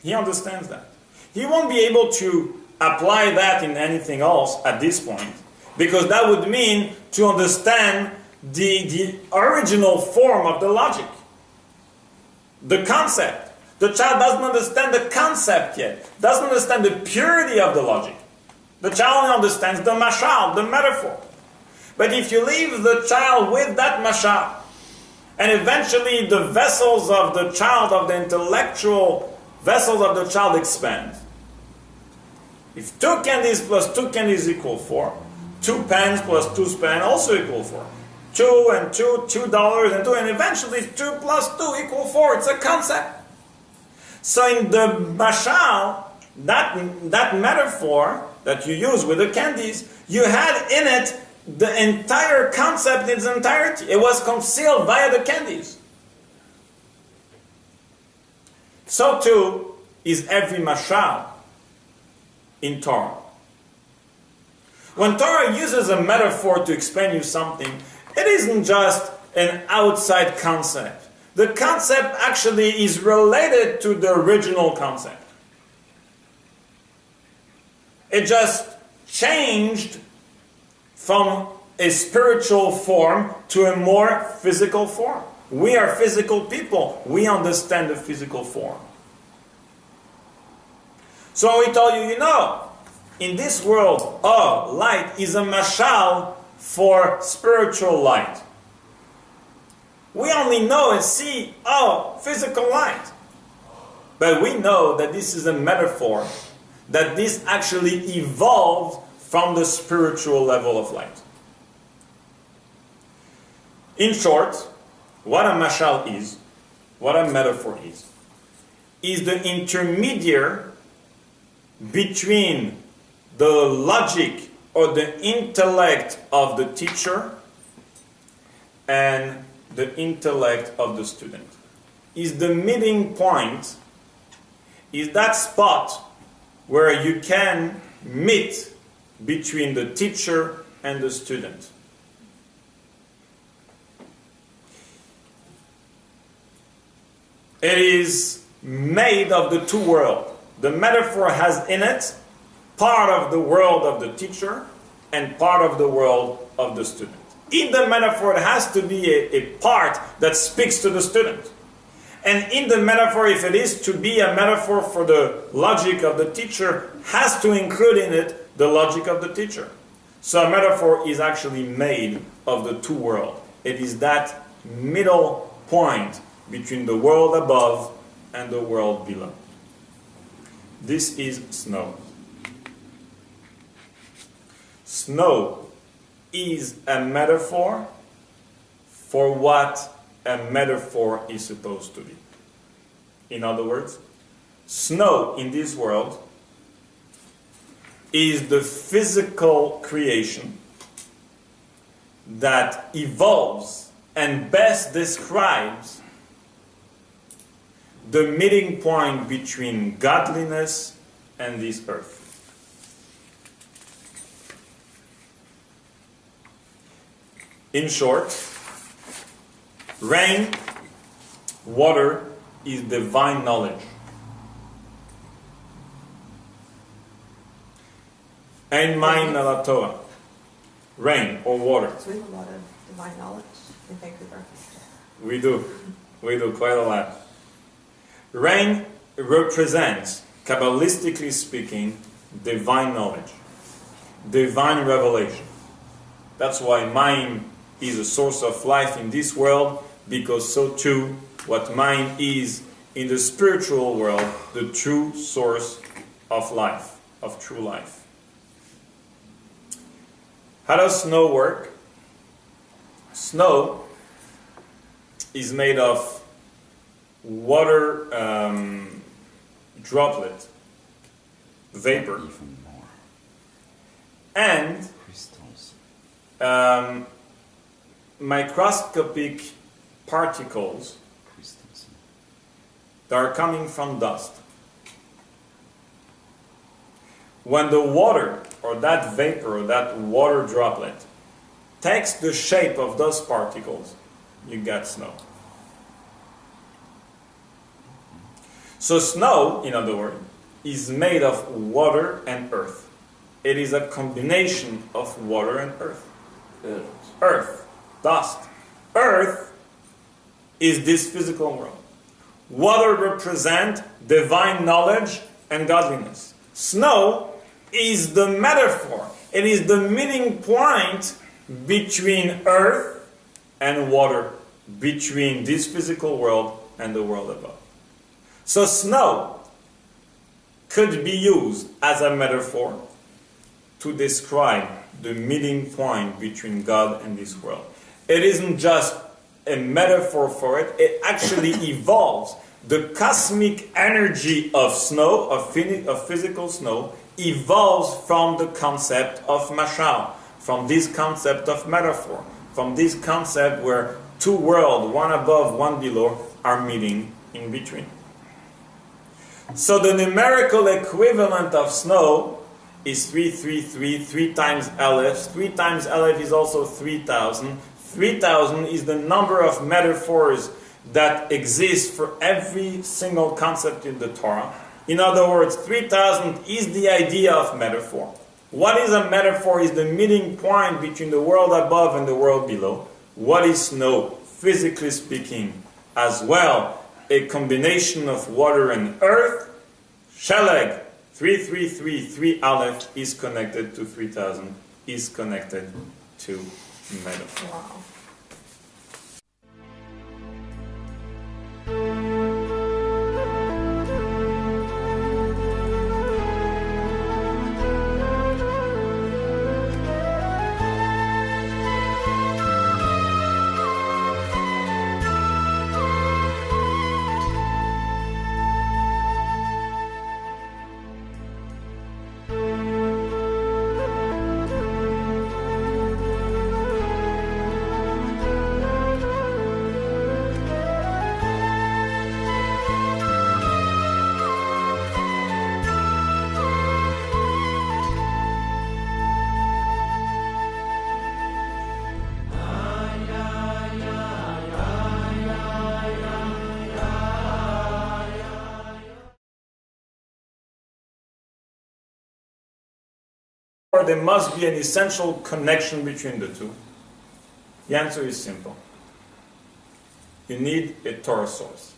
He understands that. He won't be able to apply that in anything else at this point, because that would mean to understand the original form of the logic, the concept. The child doesn't understand the concept yet, doesn't understand the purity of the logic. The child only understands the mashal, the metaphor. But if you leave the child with that mashal, and eventually the vessels of the child, of the intellectual vessels of the child expand. If 2 candies plus 2 candies equal 4, 2 pens plus 2 pens also equal 4. 2 and 2, $2 and 2, and eventually 2 plus 2 equal 4. It's a concept. So in the mashal, that metaphor that you use with the candies, you had in it the entire concept in its entirety. It was concealed via the candies. So too is every mashal in Torah. When Torah uses a metaphor to explain you something, it isn't just an outside concept. The concept actually is related to the original concept. It just changed from a spiritual form to a more physical form. We are physical people. We understand the physical form. So we tell you, in this world, light is a mashal for spiritual light. We only know and see, physical light. But we know that this is a metaphor, that this actually evolved from the spiritual level of light. In short, what a mashal is, what a metaphor is the intermediary between the logic or the intellect of the teacher and the intellect of the student. Is the meeting point, is that spot where you can meet between the teacher and the student. It is made of the two worlds. The metaphor has in it part of the world of the teacher and part of the world of the student. In the metaphor, it has to be a part that speaks to the student. And in the metaphor, if it is to be a metaphor for the logic of the teacher, has to include in it the logic of the teacher. So a metaphor is actually made of the two worlds. It is that middle point between the world above and the world below. This is snow. Snow is a metaphor for what a metaphor is supposed to be. In other words, snow in this world is the physical creation that evolves and best describes the meeting point between godliness and this earth. In short, rain, water is divine knowledge. Ein Main ala Torah. Rain or water. So we have a lot of divine knowledge in Vancouver. We do. We do quite a lot. Rain represents, kabbalistically speaking, divine knowledge, divine revelation. That's why mind is a source of life in this world, because so too what mind is in the spiritual world, the true source of life, of true life. How does snow work? Snow is made of water droplet, vapor, Even more. and Crystals. microscopic particles Crystals. that are coming from dust. When the water, or that vapor, or that water droplet, takes the shape of those particles, you get snow. So snow, in other words, is made of water and earth. It is a combination of water and earth. Earth, dust. Earth is this physical world. Water represents divine knowledge and godliness. Snow is the metaphor. It is the meeting point between earth and water, between this physical world and the world above. So snow could be used as a metaphor to describe the meeting point between God and this world. It isn't just a metaphor for it, it actually evolves. The cosmic energy of snow, of physical snow, evolves from the concept of mashal, from this concept of metaphor, from this concept where two worlds, one above, one below, are meeting in between. So the numerical equivalent of snow is 333, 3 times Aleph. 3 times Aleph is also 3,000. 3,000 is the number of metaphors that exist for every single concept in the Torah. In other words, 3,000 is the idea of metaphor. What is a metaphor is the meeting point between the world above and the world below. What is snow, physically speaking, as well? A combination of water and earth. Sheleg, 3 Aleph is connected to 3,000, is connected to metaphor. Wow. therefore there must be an essential connection between the two? The answer is simple. You need a Torah source.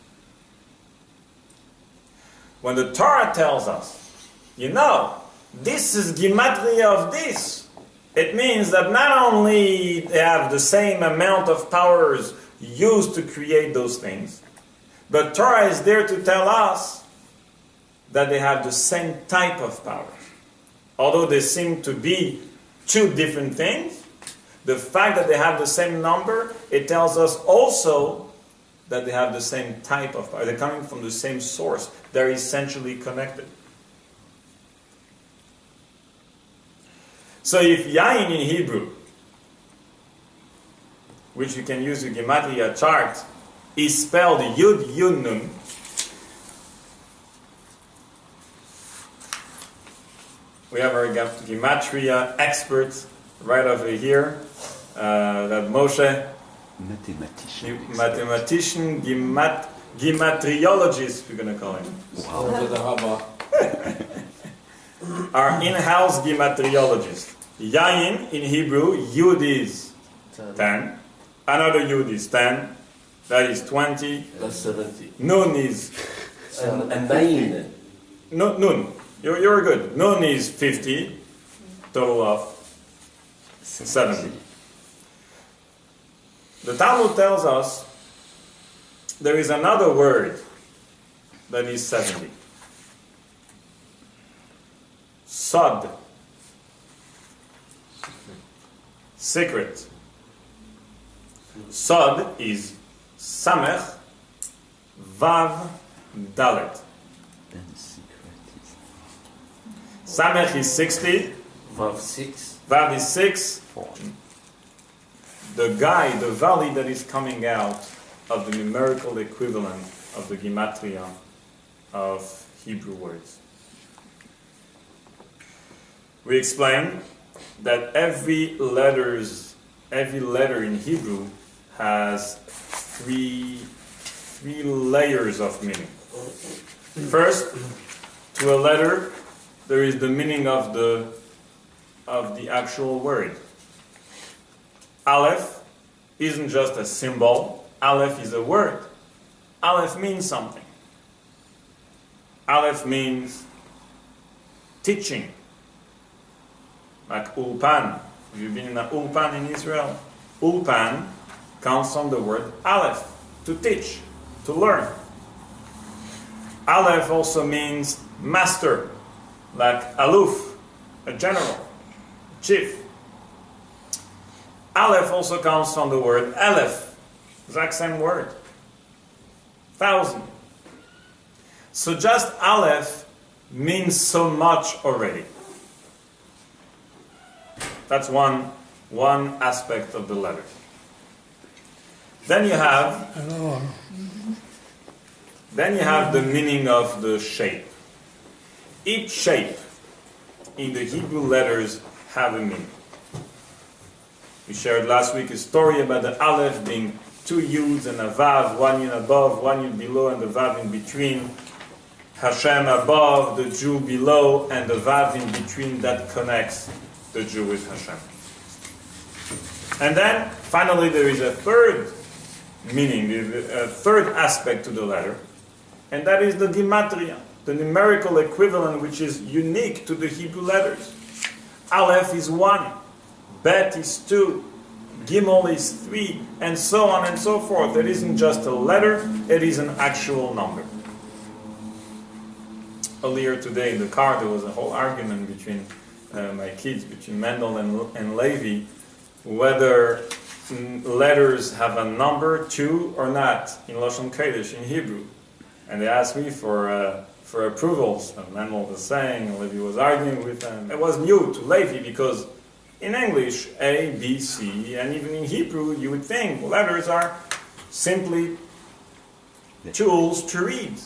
When the Torah tells us, this is Gematria of this, it means that not only they have the same amount of powers used to create those things, but Torah is there to tell us that they have the same type of powers. Although they seem to be two different things, the fact that they have the same number, it tells us also that they have the same type of power. They're coming from the same source. They're essentially connected. So if Yain in Hebrew, which you can use a Gematria chart, is spelled Yud Yud Nun, we have our Gematria expert right over here, that Moshe, mathematician, gematriologist, we're going to call him. Wow. Our in-house gematriologist. Yain in Hebrew, Yud is 10. Another Yud is 10. That is 20. That's 70. Nun is... And 9. Nun. You're good. Nun is 50. Total of 70. The Talmud tells us there is another word that is 70. Sod. Secret. Sod is Samech Vav Dalet. Then secret is Samech is 60. Vav 6. Vav is 6. 4. The valley that is coming out of the numerical equivalent of the Gematria of Hebrew words. We explained that every letter in Hebrew has three layers of meaning. First, to a letter, there is the meaning of the actual word. Aleph isn't just a symbol. Aleph is a word. Aleph means something. Aleph means teaching. Like Ulpan. Have you been in an Ulpan in Israel? Ulpan comes from the word Aleph, to teach, to learn. Aleph also means master, like Aluf, a general, chief. Aleph also comes from the word Aleph, exact same word. 1,000. So just Aleph means so much already. That's one aspect of the letter. Then you have the meaning of the shape. Each shape in the Hebrew letters have a meaning. We shared last week a story about the Aleph being 2 Yuds and a Vav, 1 Yud above, 1 Yud below, and the Vav in between. Hashem above, the Jew below, and the Vav in between that connects the Jew with Hashem. And then, finally, there is a third meaning, a third aspect to the letter, and that is the Gematria, the numerical equivalent which is unique to the Hebrew letters. Aleph is 1, Bet is 2, Gimel is 3, and so on and so forth. It isn't just a letter, it is an actual number. Earlier today in the car there was a whole argument between my kids, between Mendel and Levi, whether letters have a number 2 or not in Lashon Kodesh, in Hebrew. And they asked me for approvals. And Mendel was saying, and Levi was arguing with them. It was new to Levi because in English, A, B, C, and even in Hebrew, you would think letters are simply tools to read.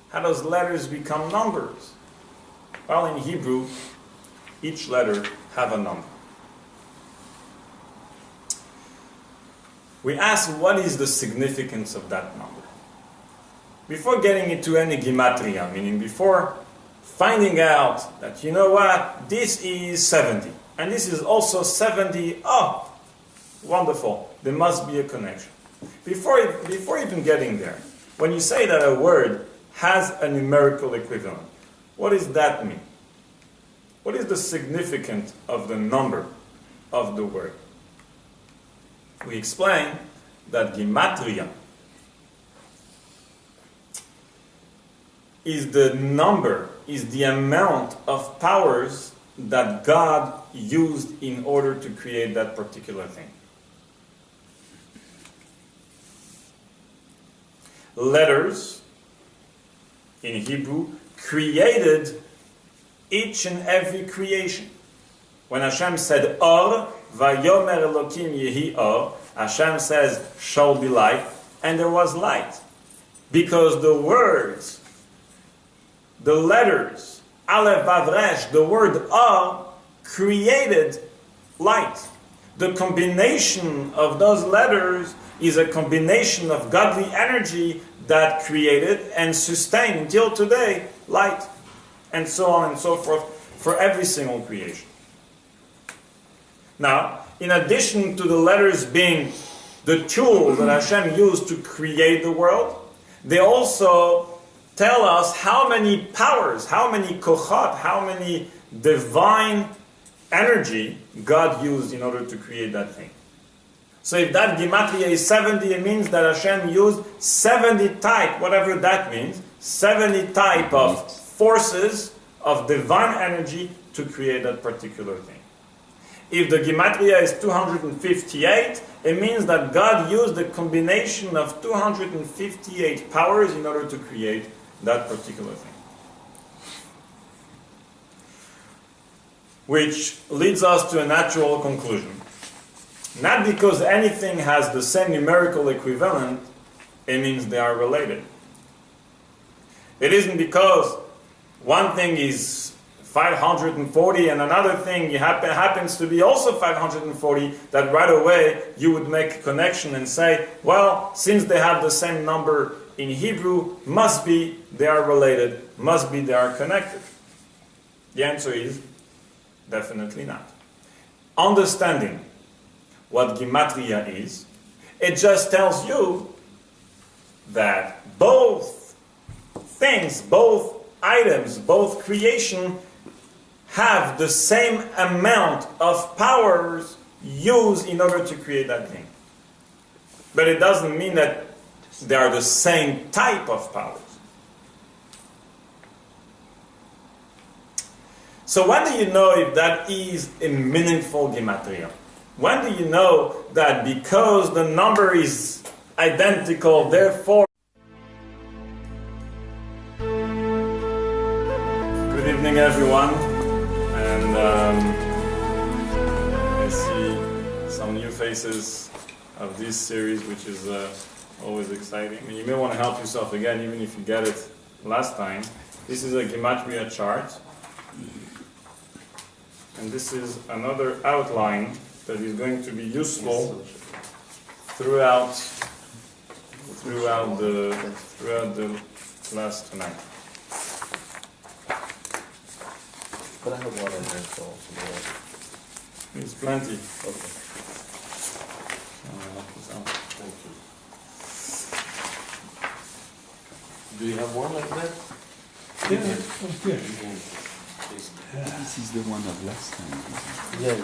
How does letters become numbers? Well, in Hebrew, each letter have a number. We ask, what is the significance of that number? Before getting into any gematria, meaning before finding out that, you know what, this is 70, and this is also 70, oh, wonderful, there must be a connection. Before even getting there, when you say that a word has a numerical equivalent, what does that mean? What is the significance of the number of the word? We explain that Gematria is the number, is the amount of powers that God used in order to create that particular thing. Letters in Hebrew created each and every creation. When Hashem said Or, Vayomer Elokim Yehi Or, Hashem says shall be light, and there was light. Because the words, the letters, Aleph Vav Resh, the word Or, created light. The combination of those letters is a combination of godly energy that created and sustained until today light, and so on and so forth for every single creation. Now, in addition to the letters being the tools that Hashem used to create the world, they also tell us how many powers, how many kochot, how many divine energy God used in order to create that thing. So if that Gematria is 70, it means that Hashem used 70 type, whatever that means, 70 type of forces of divine energy to create that particular thing. If the Gematria is 258, it means that God used a combination of 258 powers in order to create that particular thing. Which leads us to a natural conclusion. Not because anything has the same numerical equivalent, it means they are related. It isn't because one thing is 540 and another thing happens to be also 540 that right away you would make a connection and say, well, since they have the same number in Hebrew, must be they are related, must be they are connected. The answer is definitely not. Understanding what Gematria is, it just tells you that both things, both items, both creation have the same amount of powers used in order to create that thing. But it doesn't mean that they are the same type of powers. So when do you know if that is a meaningful Gematria? When do you know that because the number is identical, therefore... Good evening, everyone. And I see some new faces of this series, which is always exciting. And you may want to help yourself again, even if you get it last time. This is a Gematria chart. And this is another outline that is going to be useful throughout the class tonight. But I have one in there, so It's plenty. okay. Thank you. Do you have one like that? Yeah, okay. You can please. This is the one of last time. Yeah.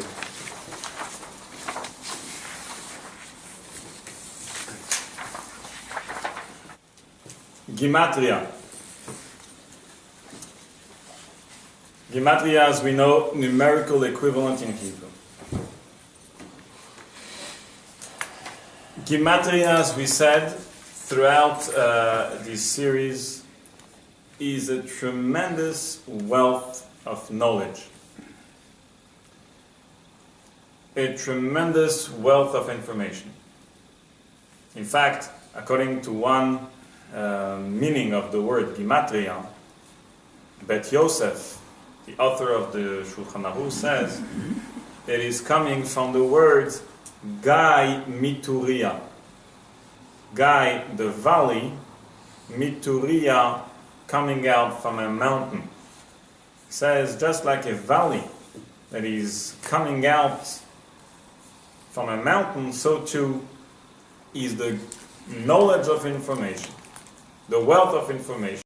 Gematria. Gematria, as we know, numerical equivalent in Hebrew. Gematria, as we said, throughout this series, is a tremendous wealth of knowledge. A tremendous wealth of information. In fact, according to one meaning of the word Gematria, Bet Yosef, the author of the Shulchan Aruch, says it is coming from the word Gai Mituria. Gai, the valley, Mituria, coming out from a mountain. says, just like a valley that is coming out from a mountain, so too is the knowledge of information, the wealth of information.